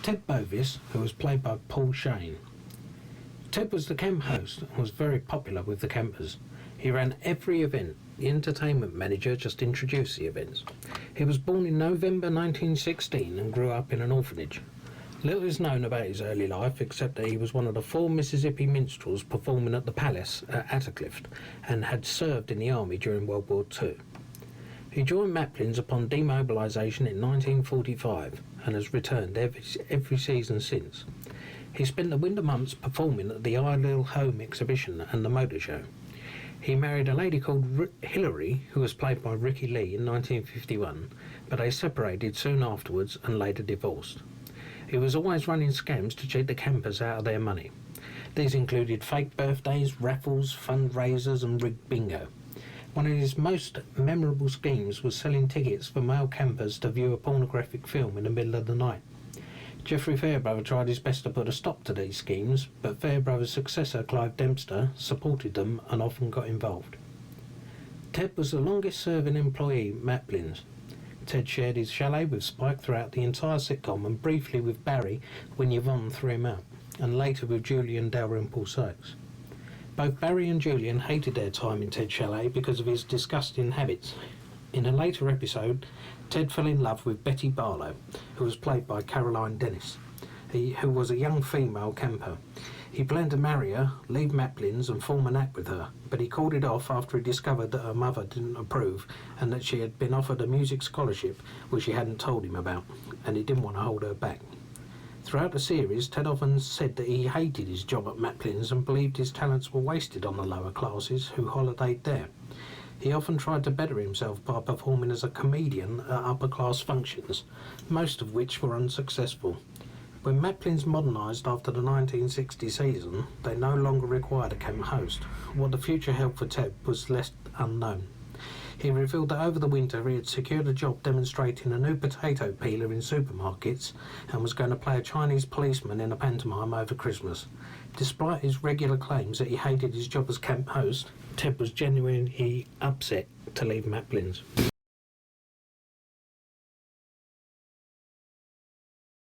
Ted Bovis, who was played by Paul Shane. Ted was the camp host and was very popular with the campers. He ran every event. The entertainment manager just introduced the events. He was born in November 1916 and grew up in an orphanage. Little is known about his early life except that he was one of the 4 Mississippi minstrels performing at the Palace at Attercliffe and had served in the army during World War II. He joined Maplin's upon demobilisation in 1945 and has returned every season since. He spent the winter months performing at the Ideal Home exhibition and the motor show. He married a lady called Hilary, who was played by Ricky Lee in 1951, but they separated soon afterwards and later divorced. He was always running scams to cheat the campers out of their money. These included fake birthdays, raffles, fundraisers and rigged bingo. One of his most memorable schemes was selling tickets for male campers to view a pornographic film in the middle of the night. Geoffrey Fairbrother tried his best to put a stop to these schemes, but Fairbrother's successor, Clive Dempster, supported them and often got involved. Ted was the longest-serving employee at Maplin's. Ted shared his chalet with Spike throughout the entire sitcom and briefly with Barry when Yvonne threw him out, and later with Julian Dalrymple Sykes. Both Barry and Julian hated their time in Ted's chalet because of his disgusting habits. In a later episode, Ted fell in love with Betty Barlow, who was played by Caroline Dennis, who was a young female camper. He planned to marry her, leave Maplin's and form an act with her, but he called it off after he discovered that her mother didn't approve and that she had been offered a music scholarship which she hadn't told him about, and he didn't want to hold her back. Throughout the series, Ted often said that he hated his job at Maplin's and believed his talents were wasted on the lower classes who holidayed there. He often tried to better himself by performing as a comedian at upper-class functions, most of which were unsuccessful. When Maplin's modernised after the 1960 season, they no longer required a camp host. What the future held for Ted was less unknown. He revealed that over the winter he had secured a job demonstrating a new potato peeler in supermarkets and was going to play a Chinese policeman in a pantomime over Christmas. Despite his regular claims that he hated his job as camp host, Ted was genuinely upset to leave Maplin's.